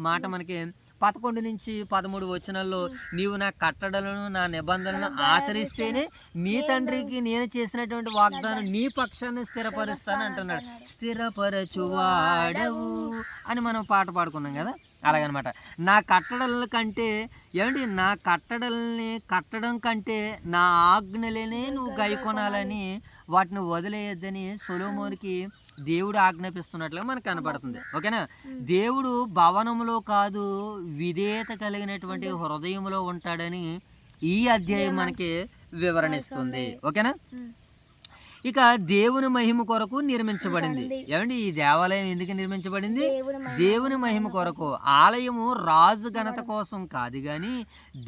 మాట మనకి 11 నుంచి 13 వచనాల్లో, నీవు నా కట్టడలను నా నిబంధనలను ఆచరిస్తేనే నీ తండ్రికి నేను చేసినటువంటి వాగ్దానం నీ పక్షాన్ని స్థిరపరుస్తాను అంటున్నాడు. స్థిరపరచువాడవు అని మనం పాట పాడుకున్నాం కదా, అలాగనమాట. నా కట్టడల కంటే నా కట్టడల్ని కట్టడం కంటే నా ఆజ్ఞలనే నువ్వు గైకొనాలని, వాటిని వదిలేయద్దని సొలొమోనుకి దేవుడు ఆజ్ఞాపిస్తున్నట్లుగా మనకు కనపడుతుంది. ఓకేనా? దేవుడు భవనంలో కాదు, విధేయత కలిగినటువంటి హృదయంలో ఉంటాడని ఈ అధ్యాయం మనకి వివరణిస్తుంది. ఓకేనా? ఇక దేవుని మహిమ కొరకు నిర్మించబడింది. ఈ దేవాలయం ఎందుకు నిర్మించబడింది? దేవుని మహిమ కొరకు. ఆలయము రాజు ఘనత కోసం కాదు కానీ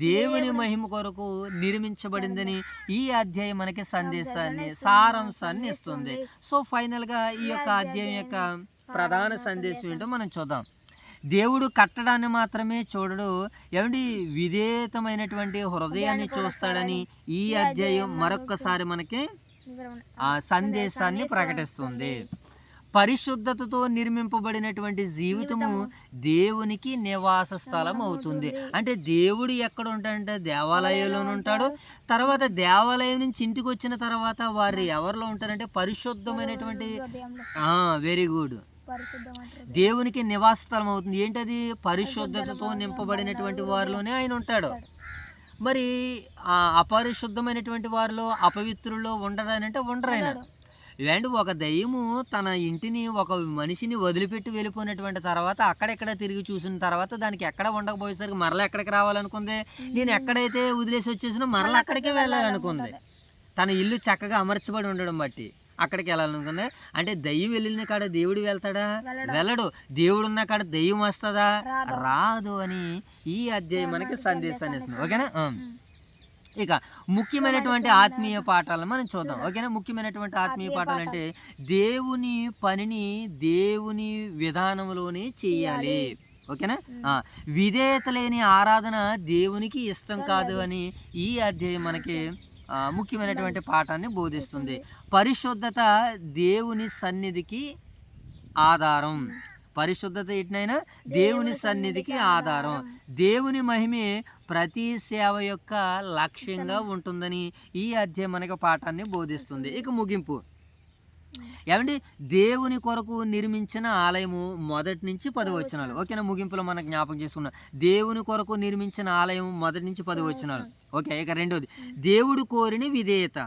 దేవుని మహిమ కొరకు నిర్మించబడిందని ఈ అధ్యాయం మనకి సందేశాన్ని, సారాంశాన్ని ఇస్తుంది. సో ఫైనల్గా ఈ యొక్క అధ్యాయం యొక్క ప్రధాన సందేశం ఏంటో మనం చూద్దాం. దేవుడు కట్టడాన్ని మాత్రమే చూడడు, విధేయతమైనటువంటి హృదయాన్ని చూస్తాడని ఈ అధ్యాయం మరొక్కసారి మనకి ఆ సందేశాన్ని ప్రకటిస్తుంది. పరిశుద్ధతతో నిర్మింపబడినటువంటి జీవితము దేవునికి నివాస స్థలం అవుతుంది. అంటే దేవుడు ఎక్కడ ఉంటాడంటే దేవాలయంలోనే ఉంటాడు. తర్వాత దేవాలయం నుంచి ఇంటికి వచ్చిన తర్వాత వారు ఎవరిలో ఉంటారంటే పరిశుద్ధమైనటువంటి వెరీ గుడ్ దేవునికి నివాస స్థలం అవుతుంది. ఏంటది? పరిశుద్ధతతో నింపబడినటువంటి వారిలోనే ఆయన ఉంటాడు. మరి ఆ అపరిశుద్ధమైనటువంటి వారిలో, అపవిత్రుల్లో ఉండడానంటే ఉండరాయన. ఒక దయ్యము తన ఇంటిని, ఒక మనిషిని వదిలిపెట్టి వెళ్ళిపోయినటువంటి తర్వాత అక్కడెక్కడ తిరిగి చూసిన తర్వాత దానికి ఎక్కడ ఉండకపోయేసరికి మరలా ఎక్కడికి రావాలనుకుంది? నేను ఎక్కడైతే వదిలేసి వచ్చేసినా మరలా అక్కడికే వెళ్ళాలనుకుంది. తన ఇల్లు చక్కగా అమర్చబడి ఉండడం బట్టి అక్కడికి వెళ్ళాలనుకుంది. అంటే దయ్యం వెళ్ళిన కాడ దేవుడు వెళ్తాడా? వెళ్ళడు. దేవుడు ఉన్న కాడ దయ్యం వస్తుందా? రాదు అని ఈ అధ్యాయం మనకి సందేశాన్ని ఇస్తుంది. ఓకేనా? ఇక ముఖ్యమైనటువంటి ఆత్మీయ పాఠాలను మనం చూద్దాం. ఓకేనా? ముఖ్యమైనటువంటి ఆత్మీయ పాఠాలు అంటే దేవుని పనిని దేవుని విధానంలోనే చేయాలి. ఓకేనా. విధేయత లేని ఆరాధన దేవునికి ఇష్టం కాదు అని ఈ అధ్యాయం మనకి ముఖ్యమైనటువంటి పాఠాన్ని బోధిస్తుంది. పరిశుద్ధత దేవుని సన్నిధికి ఆధారం. పరిశుద్ధత ఎట్నైనా దేవుని సన్నిధికి ఆధారం. దేవుని మహిమే ప్రతి సేవ యొక్క లక్ష్యంగా ఉంటుందని ఈ అధ్యాయం మనకు పాఠాన్ని బోధిస్తుంది. ఇక ముగింపు ఏమండి, దేవుని కొరకు నిర్మించిన ఆలయము 1 నుంచి 10 వచనాలు. ఓకేనా, ముగింపులో మనకు జ్ఞాపకం చేసుకున్నాం. దేవుని కొరకు నిర్మించిన ఆలయం 1 నుంచి 10 వచనాలు. ఓకే, ఇక రెండోది దేవుడు కోరిన విధేయత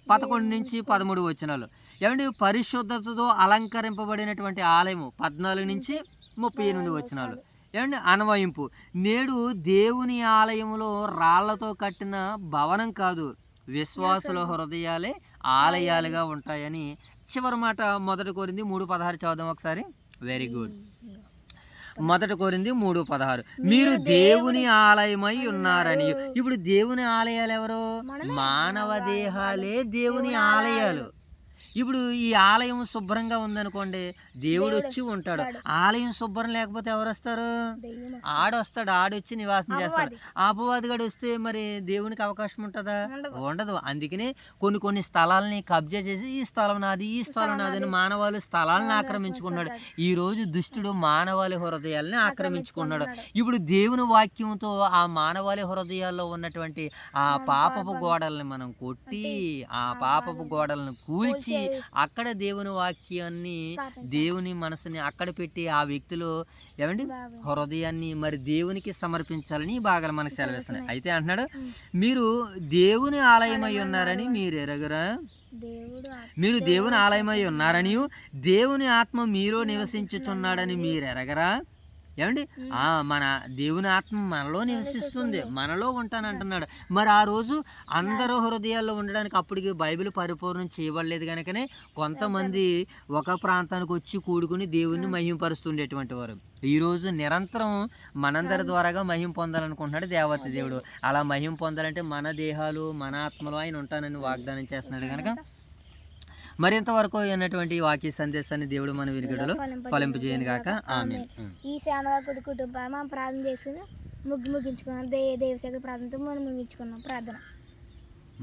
11 నుంచి 13 వచనాలు. ఏమండి, పరిశుద్ధతతో అలంకరింపబడినటువంటి ఆలయము 14 నుంచి 38 వచనాలు. ఏమండి, అన్వయింపు నేడు దేవుని ఆలయములో రాళ్లతో కట్టిన భవనం కాదు, విశ్వాసుల హృదయాలే ఆలయాలుగా ఉంటాయని చివరి మాట 1 కొరింథీ 3:16 చదువుదాం ఒకసారి. Very good. 1 కొరింథీ 3:16 మీరు దేవుని ఆలయమై ఉన్నారని. ఇప్పుడు దేవుని ఆలయాలు ఎవరు? మానవ దేహాలే దేవుని ఆలయాలు. ఇప్పుడు ఈ ఆలయం శుభ్రంగా ఉందనుకోండి, దేవుడు వచ్చి ఉంటాడు. ఆలయం శుభ్రం లేకపోతే ఎవరు వస్తారు? ఆడొస్తాడు, ఆడొచ్చి నివాసం చేస్తాడు. అపవాదిగాడు వస్తే మరి దేవునికి అవకాశం ఉంటుందా? ఉండదు. అందుకనే కొన్ని స్థలాలని కబ్జా చేసి ఈ స్థలం నాది, ఈ స్థలం నాది అని మానవాళి స్థలాలను ఆక్రమించుకున్నాడు. ఈ రోజు దుష్టుడు మానవాళి హృదయాలని ఆక్రమించుకున్నాడు. ఇప్పుడు దేవుని వాక్యంతో ఆ మానవాళి హృదయాల్లో ఉన్నటువంటి ఆ పాపపు గోడల్ని మనం కొట్టి, ఆ పాపపు గోడలను కూల్చి అక్కడ దేవుని వాక్యాన్ని, దేవుని మనసుని అక్కడ పెట్టి ఆ వ్యక్తిలో ఏమండి హృదయాన్ని మరి దేవునికి సమర్పించాలని ఈ భాగాలు మనకు సెలవిస్తున్నాయి. అయితే అంటున్నాడు, మీరు దేవుని ఆలయమై ఉన్నారని మీరు ఎరగరా? మీరు దేవుని ఆలయమై ఉన్నారని, దేవుని ఆత్మ మీలో నివసించుచున్నాడని మీరు ఎరగరా? ఏమండి, మన దేవుని ఆత్మ మనలో నివసిస్తుంది, మనలో ఉంటానంటున్నాడు. మరి ఆ రోజు అందరూ హృదయాల్లో ఉండడానికి అప్పటికి బైబిల్ పరిపూర్ణం చేయబడలేదు కనుకనే కొంతమంది ఒక ప్రాంతానికి వచ్చి కూడుకుని దేవుణ్ణి మహిమపరుస్తుండేటువంటి వారు. ఈరోజు నిరంతరం మనందరి ద్వారాగా మహిమ పొందాలనుకుంటున్నాడు దేవత దేవుడు. అలా మహిమ పొందాలంటే మన దేహాలు, మన ఆత్మలో ఆయన ఉంటానని వాగ్దానం చేస్తున్నాడు కనుక మరింతవరకు అయినటువంటి వాక్య సందేశాన్ని దేవుడు మన వినికిడిలో ఫలింపజేయను గాక. ఆమేన్. ఈ సేవకుడి కుటుంబం మనం ప్రార్థన చేసుకుని ముగించుకున్నాం. దేవసేకుడి ప్రార్థనతో మనం ముగించుకున్నాం. ప్రార్థన.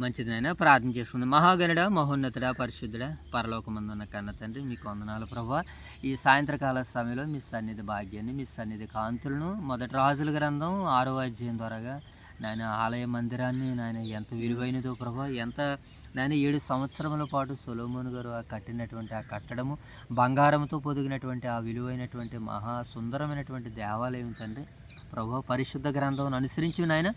మంచిది నాయన, ప్రార్థన చేసుకుందాం. మహాగణుడ, మహోన్నతుడ, పరిశుద్ధుడ, పరలోకమందున్న కన్న తండ్రి, మీకు వందనాలు ప్రభువా. ఈ సాయంత్రకాల సమయంలో మీ సన్నిధి భాగ్యాన్ని, మీ సన్నిధి కాంతులను 1 రాజుల గ్రంథం 6వ అధ్యాయం ద్వారాగా నాయన ఆలయ మందిరాన్ని నాయన ఎంత విలువైనదో ప్రభా, ఎంత నాయన 7 సంవత్సరముల పాటు సొలొమోను గారు కట్టినటువంటి ఆ కట్టడము, బంగారంతో పొదిగినటువంటి ఆ విలువైనటువంటి మహా సుందరమైనటువంటి దేవాలయం తండ్రి ప్రభా. పరిశుద్ధ గ్రంథం అనుసరించి నాయన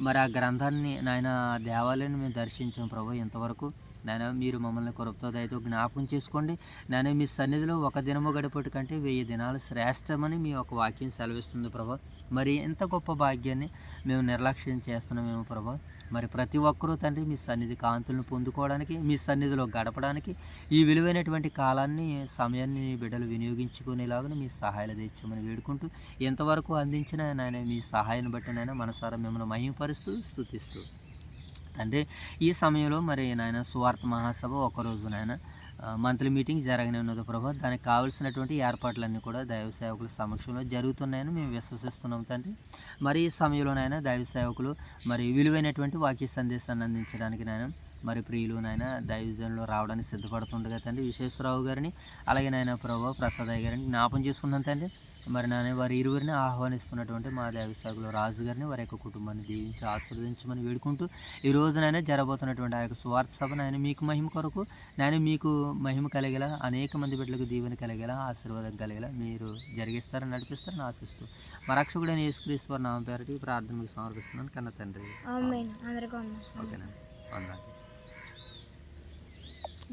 మరి ఆ గ్రంథాన్ని నాయన దేవాలయాన్ని మేము దర్శించాం ప్రభా. ఇంతవరకు నాయన మీరు మమ్మల్ని కృపతో దయతో జ్ఞాపకం చేసుకోండి. నాయన మీ సన్నిధిలో ఒక దినము గడిపటి కంటే 1000 దినాలు శ్రేష్టమని మీ ఒక వాక్యం సెలవిస్తుంది ప్రభా. మరి ఎంత గొప్ప భాగ్యాన్ని మేము నిర్లక్ష్యం చేస్తున్నామేమో ప్రభా. మరి ప్రతి ఒక్కరూ తండ్రి మీ సన్నిధి కాంతులను పొందుకోవడానికి, మీ సన్నిధిలో గడపడానికి ఈ విలువైనటువంటి కాలాన్ని, సమయాన్ని బిడ్డలు వినియోగించుకునేలాగా మీ సహాయాలు తెచ్చామని వేడుకుంటూ, ఎంతవరకు అందించిన నాయన మీ సహాయాన్ని బట్టి నాయన మనసారా మిమ్మల్ని మహిమపరుస్తూ స్తుతిస్తూ తండ్రి, ఈ సమయంలో మరి నాయన సువార్త మహాసభ ఒకరోజు నాయన మంత్లీ మీటింగ్ జరగనే ఉన్నది ప్రభా. దానికి కావాల్సినటువంటి ఏర్పాట్లన్నీ కూడా దైవ సేవకుల సమక్షంలో జరుగుతున్నాయని మేము విశ్వసిస్తున్నాం తండ్రి. మరి ఈ సమయంలోనైనా దైవ సేవకులు మరి విలువైనటువంటి వాక్య సందేశాన్ని అందించడానికి నాయన మరి ప్రియులు నాయన దైవజనులు రావడానికి సిద్ధపడుతుండగా తండ్రి, విశ్వేశ్వరరావు గారిని అలాగే నాయన ప్రభా ప్రసాదయ్య గారిని జ్ఞాపం చేసుకున్నాను తండ్రి. మరి నాన్న వారి ఇరువురిని ఆహ్వానిస్తున్నటువంటి మా దేవసేవకులు రాజు గారిని, వారి యొక్క కుటుంబాన్ని దీవించి ఆశీర్వదించమని వేడుకుంటూ, ఈ రోజునైనా జరబోతున్నటువంటి ఆ యొక్క సువార్త సభ నాయన మీకు మహిమ కొరకు నాయన మీకు మహిమ కలిగేలా, అనేక మంది బిడ్డలకు దీవెన కలిగేలా, ఆశీర్వాదం కలిగేలా మీరు జరిగిస్తారని నడిపిస్తారని ఆశిస్తూ మా రక్షకుడైన యేసుక్రీస్తు వారి నామం పేరటి ప్రార్థన మీకు సమర్పిస్తున్నాను కన్న తండ్రి. ఓకేనా, వందనాలు.